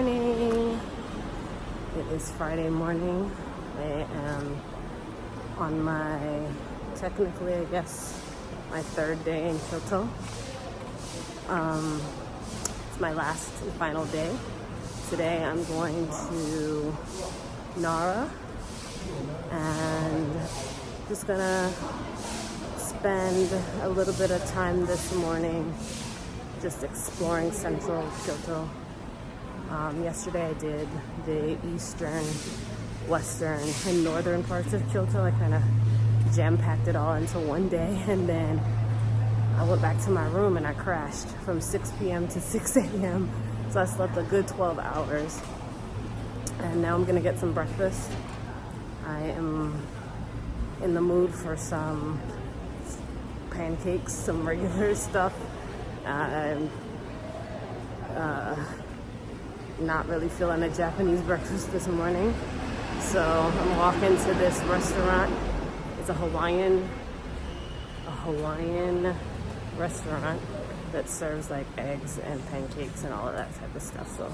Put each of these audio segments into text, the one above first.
morning. It is Friday morning. I am on my, technically I guess, my third day in Kyoto. It's my last and final day. Today I'm going to Nara and just gonna spend a little bit of time this morning just exploring central Kyoto. Yesterday I did the eastern, western, and northern parts of Kyoto. I kind of jam-packed it all into one day, and then I went back to my room and I crashed from 6 p.m. to 6 a.m. So I slept a good 12 hours. And now I'm gonna get some breakfast. I am in the mood for some pancakes, some regular stuff. I'm not really feeling a Japanese breakfast this morning. So I'm walking to this restaurant. It's a Hawaiian restaurant that serves like eggs and pancakes and all of that type of stuff. So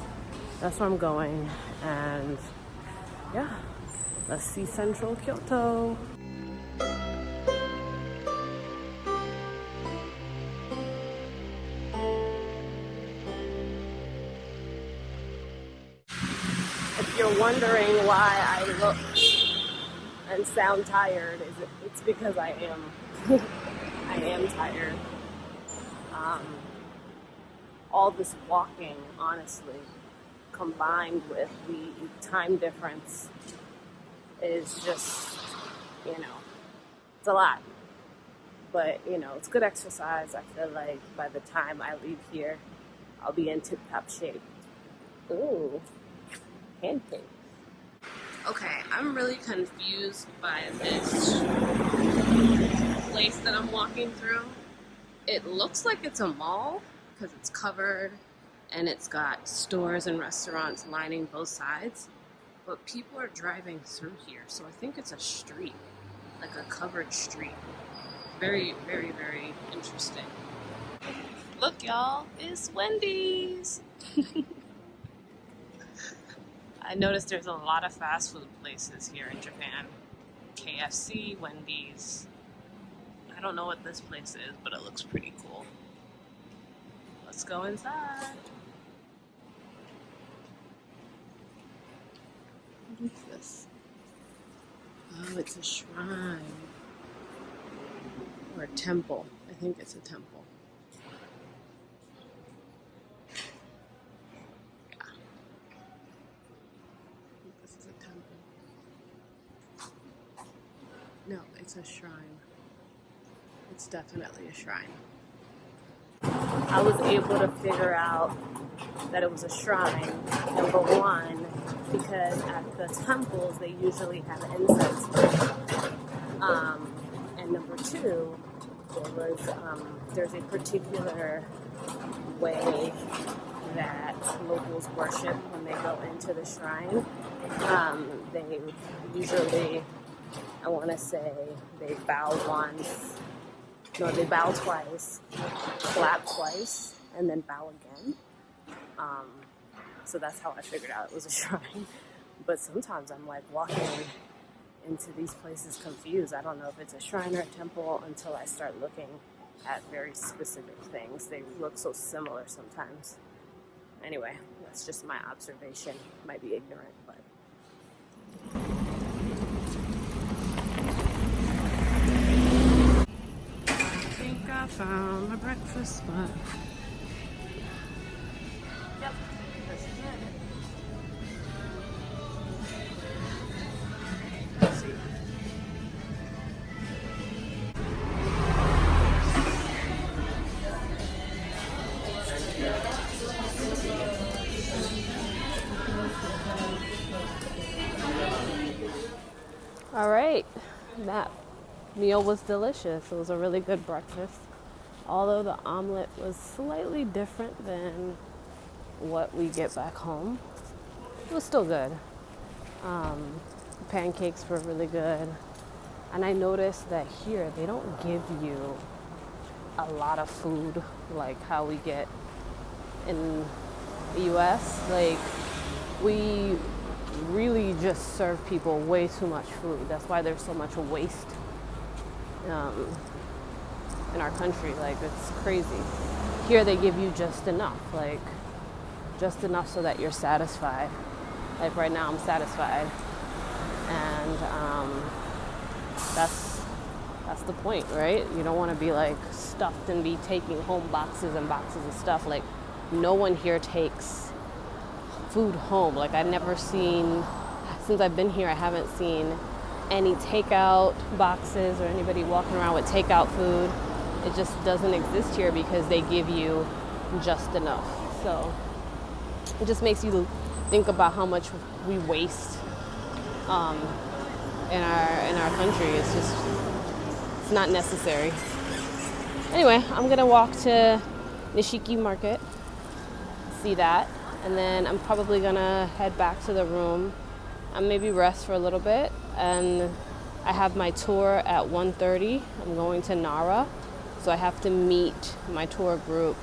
that's where I'm going. And yeah, let's see central Kyoto. If you're wondering why I look and sound tired, it's because I am. I am tired. All this walking, honestly, combined with the time difference, is just, it's a lot. But, it's good exercise. I feel like by the time I leave here, I'll be in tip-top shape. Ooh. Pancakes. Okay, I'm really confused by this place that I'm walking through. It looks like it's a mall because it's covered and it's got stores and restaurants lining both sides, but people are driving through here, so I think it's a street, like a covered street. Very, very, very interesting. Look, y'all, it's Wendy's. I noticed there's a lot of fast food places here in Japan. KFC, Wendy's. I don't know what this place is, but it looks pretty cool. Let's go inside. What is this? Oh, it's a shrine. Or a temple. I think it's a temple. No, it's a shrine. It's definitely a shrine. I was able to figure out that it was a shrine, number one, because at the temples they usually have incense burning. And number two, there's a particular way that locals worship when they go into the shrine. They usually, I want to say, they bow twice, clap twice, and then bow again. So that's how I figured out it was a shrine. But sometimes I'm like walking into these places confused. I don't know if it's a shrine or a temple until I start looking at very specific things. They look so similar sometimes. Anyway, that's just my observation. Might be ignorant, but... I found my breakfast spot. Yep, this is it. Let's see. All right, that meal was delicious. It was a really good breakfast. Although the omelet was slightly different than what we get back home, it was still good. Pancakes were really good. And I noticed that here they don't give you a lot of food like how we get in the US. Like we really just serve people way too much food. That's why there's so much waste in our country. Like, it's crazy. Here they give you just enough, like just enough so that you're satisfied. Like right now I'm satisfied, and that's the point, right? You don't want to be like stuffed and be taking home boxes and boxes of stuff. Like, no one here takes food home. Like, I've never seen, since I've been here, I haven't seen any takeout boxes or anybody walking around with takeout food. It just doesn't exist here because they give you just enough. So it just makes you think about how much we waste in our country. It's not necessary. Anyway, I'm gonna walk to Nishiki Market, see that, and then I'm probably gonna head back to the room and maybe rest for a little bit. And I have my tour at 1:30. I'm going to Nara, so I have to meet my tour group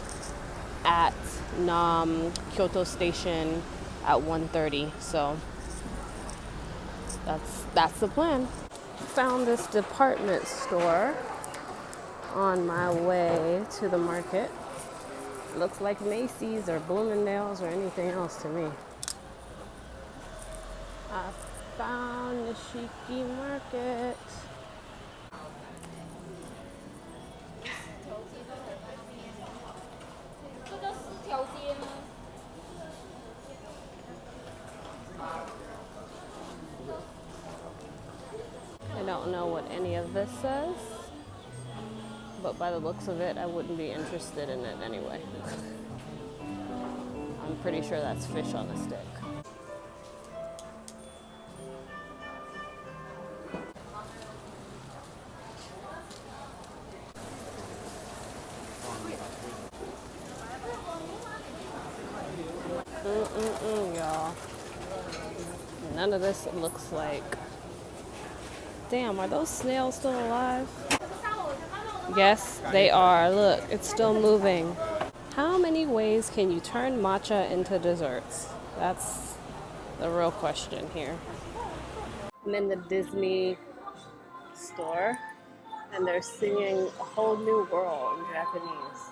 at Kyoto station at 1:30. So that's the plan. Found this department store on my way to the market. Looks like Macy's or Bloomingdale's or anything else to me. I found Nishiki Market. I don't know what any of this says, but by the looks of it, I wouldn't be interested in it anyway. I'm pretty sure that's fish on a stick. Y'all. None of this looks like. Damn, are those snails still alive? Yes, they are. Look, it's still moving. How many ways can you turn matcha into desserts? That's the real question here. I'm in the Disney store, and they're singing A Whole New World in Japanese.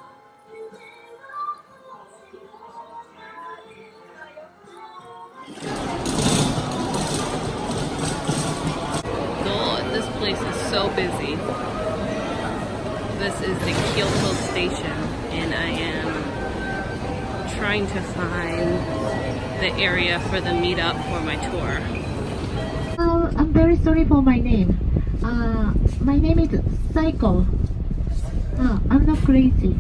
God, this place is so busy. This is the Kyoto station, and I am trying to find the area for the meetup for my tour. I'm very sorry for my name. My name is Psycho. I'm not crazy.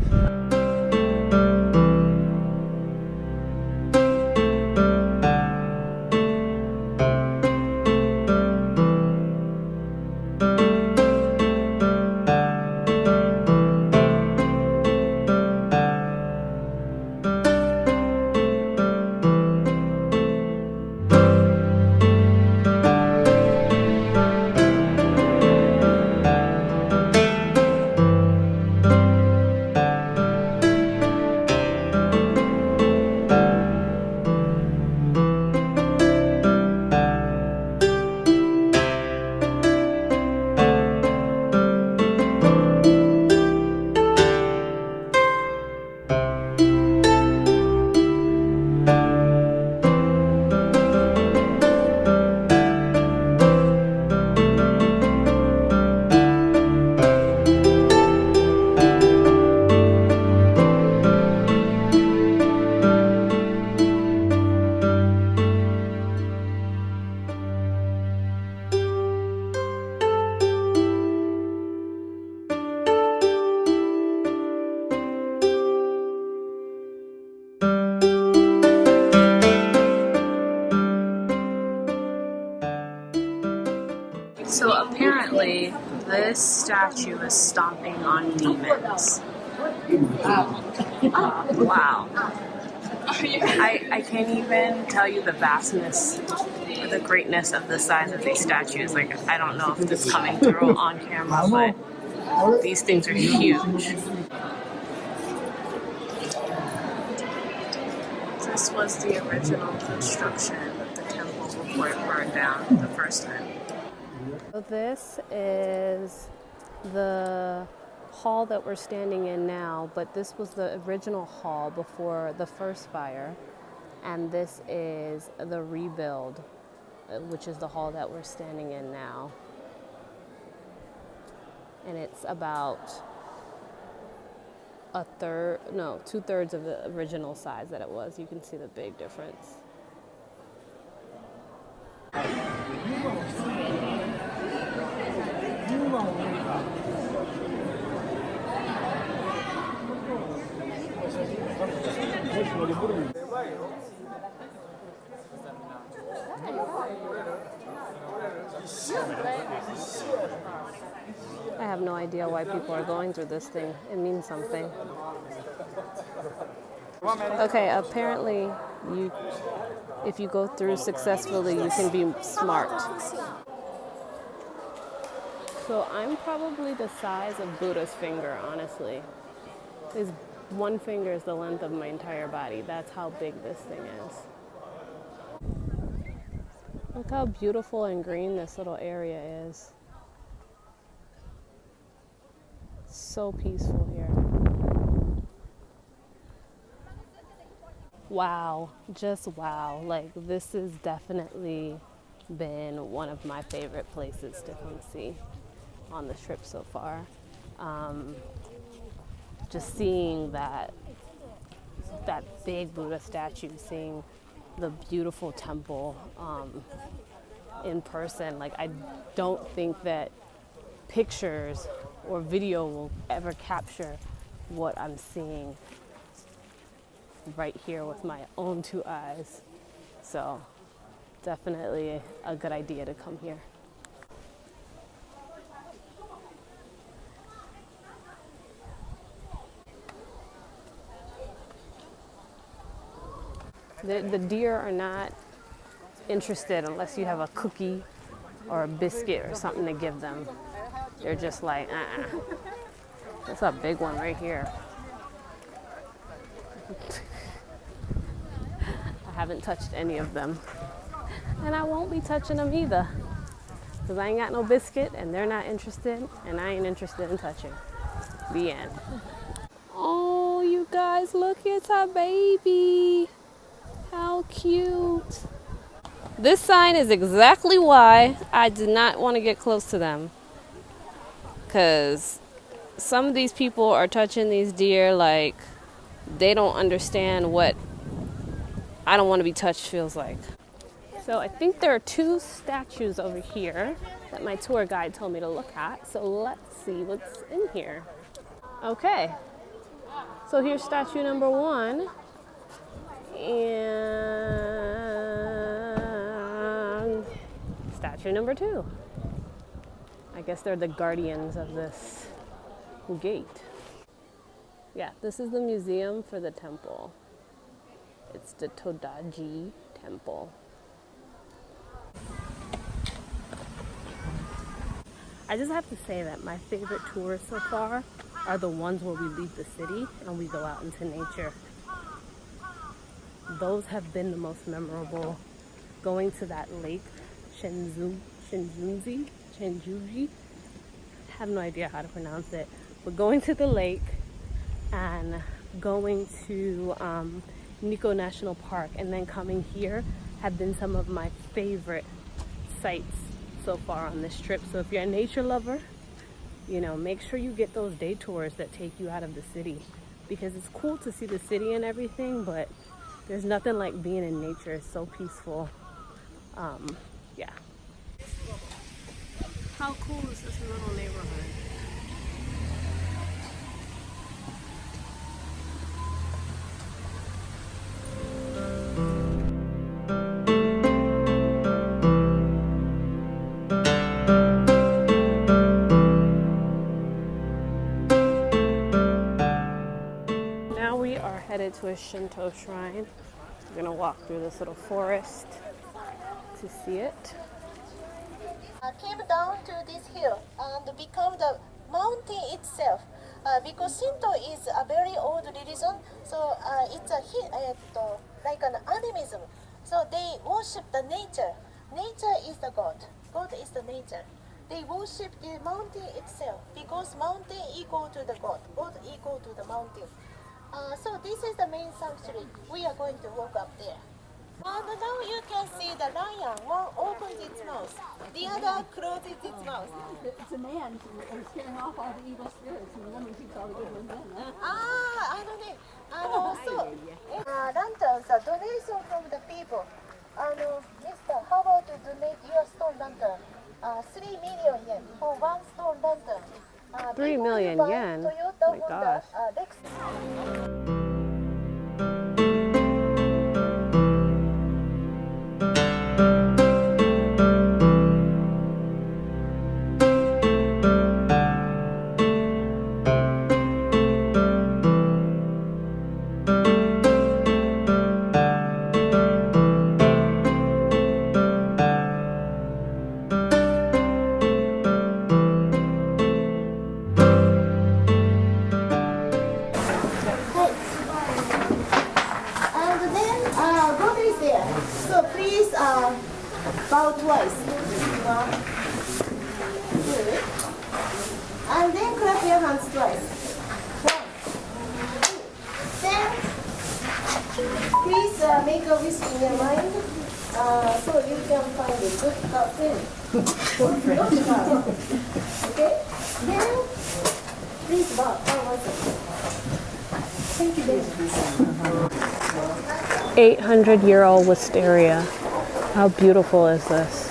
So apparently, this statue is stomping on demons. Wow. I can't even tell you the vastness, the greatness of the size of these statues. Like, I don't know if this is coming through on camera, but these things are huge. So This was the original construction of the temple before it burned down the first time. So this is the hall that we're standing in now, but this was the original hall before the first fire, and this is the rebuild, which is the hall that we're standing in now. And it's about two-thirds of the original size that it was. You can see the big difference. I have no idea why people are going through this thing. It means something. Okay, apparently if you go through successfully, you can be smart. So I'm probably the size of Buddha's finger, honestly. His one finger is the length of my entire body. That's how big this thing is. Look how beautiful and green this little area is. So peaceful here. Wow, just wow. Like, this has definitely been one of my favorite places to come see on the trip so far. Just seeing that big Buddha statue, seeing the beautiful temple in person. Like, I don't think that pictures or video will ever capture what I'm seeing right here with my own two eyes. So definitely a good idea to come here. The deer are not interested unless you have a cookie or a biscuit or something to give them. They're just like, That's a big one right here. I haven't touched any of them. And I won't be touching them either. Because I ain't got no biscuit and they're not interested and I ain't interested in touching. The end. Oh, you guys, look, it's a baby. How cute. This sign is exactly why I did not want to get close to them. Because some of these people are touching these deer like they don't understand what I don't want to be touched feels like. So I think there are two statues over here that my tour guide told me to look at. So let's see what's in here. Okay. So here's statue number 1. And statue number 2. I guess they're the guardians of this gate. Yeah, this is the museum for the temple. It's the Todaji Temple. I just have to say that my favorite tours so far are the ones where we leave the city and we go out into nature. Those have been the most memorable. Going to that lake, Shenjuji. I have no idea how to pronounce it. But going to the lake and going to Nikko National Park and then coming here have been some of my favorite sites so far on this trip. So if you're a nature lover, make sure you get those day tours that take you out of the city, because it's cool to see the city and everything, but there's nothing like being in nature. It's so peaceful. Yeah. How cool is this little neighborhood? Now we are headed to a Shinto shrine. We're gonna walk through this little forest to see it. Came down to this hill and become the mountain itself. because Shinto is a very old religion, so it's like an animism. So they worship the nature. Nature is the God. God is the nature. They worship the mountain itself because mountain equal to the God. God equal to the mountain. So this is the main sanctuary. We are going to walk up there. And now you can see the lion. One opens its mouth, the other closes its mouth. It's a man scaring off all the evil spirits, and the woman keeps all the good ones in. Huh? Lanterns are donation from the people. Mister, how about to donate your stone lantern? 3 million yen for one stone lantern. 3 million yen? Toyota, My gosh. Lexus. And then God is there. So please bow twice. 1, 2. And then clap your hands twice. 1, 2. Then please make a wish in your mind so you can find a good friend. Good friend. Okay? Then please bow. Thank you very much. 800-year-old wisteria. How beautiful is this?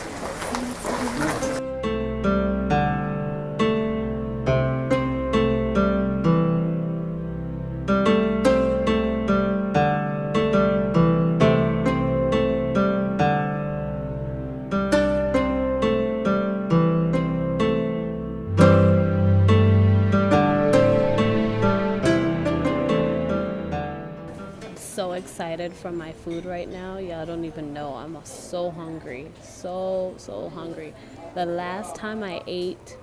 So excited for my food right now. Y'all don't even know. I'm so hungry. So hungry. The last time I ate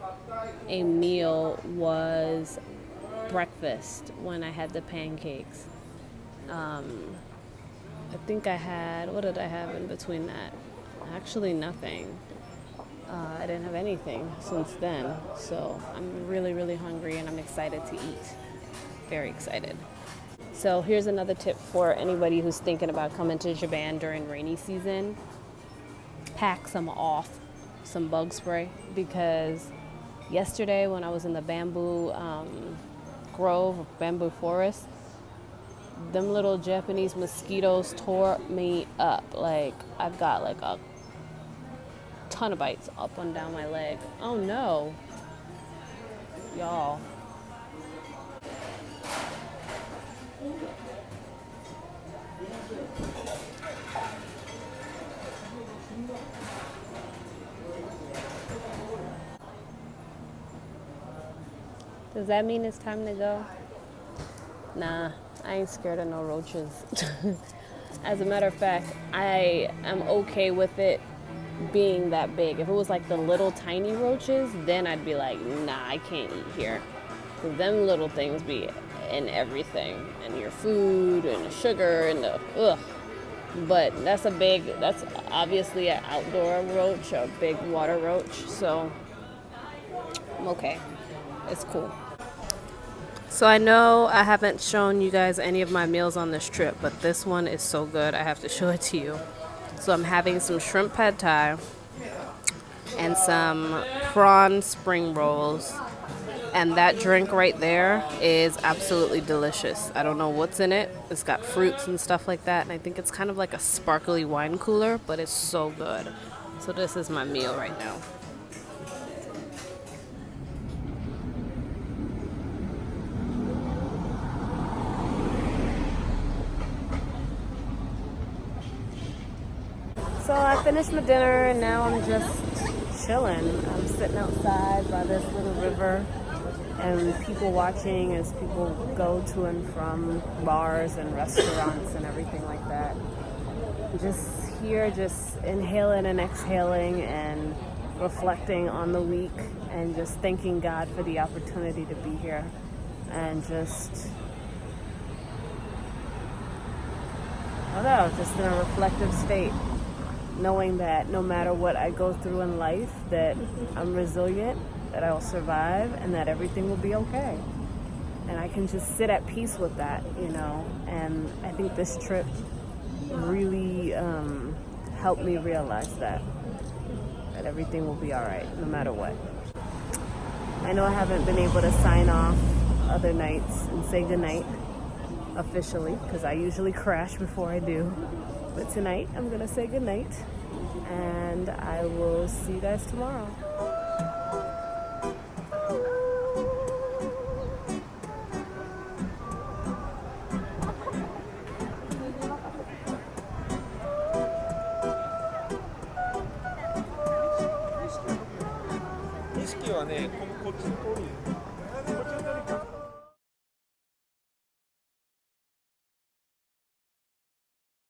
a meal was breakfast when I had the pancakes. I think I had, what did I have in between that? Actually nothing. I didn't have anything since then. So I'm really hungry and I'm excited to eat. Very excited. So here's another tip for anybody who's thinking about coming to Japan during rainy season. Pack some bug spray, because yesterday when I was in the bamboo grove, bamboo forest, them little Japanese mosquitoes tore me up. Like I've got like a ton of bites up and down my leg. Oh no, y'all. Does that mean it's time to go? Nah, I ain't scared of no roaches. As a matter of fact, I am okay with it being that big. If it was like the little tiny roaches, then I'd be like, nah, I can't eat here. Because them little things be in everything, in your food, and the sugar, and the ugh. But that's obviously an outdoor roach, a big water roach, so I'm okay. It's cool. So I know I haven't shown you guys any of my meals on this trip, but this one is so good, I have to show it to you. So I'm having some shrimp pad thai and some prawn spring rolls. And that drink right there is absolutely delicious. I don't know what's in it. It's got fruits and stuff like that. And I think it's kind of like a sparkly wine cooler, but it's so good. So this is my meal right now. So I finished my dinner and now I'm just chilling. I'm sitting outside by this little river and people watching as people go to and from bars and restaurants and everything like that. Just here, just inhaling and exhaling and reflecting on the week and just thanking God for the opportunity to be here. and just, I don't know, just in a reflective state, knowing that no matter what I go through in life, that I'm resilient, that I will survive, and that everything will be okay. And I can just sit at peace with that, you know. And I think this trip really helped me realize that everything will be all right, no matter what. I know I haven't been able to sign off other nights and say goodnight officially, because I usually crash before I do. But tonight, I'm gonna say goodnight, and I will see you guys tomorrow. 意識はね、こっちの通り。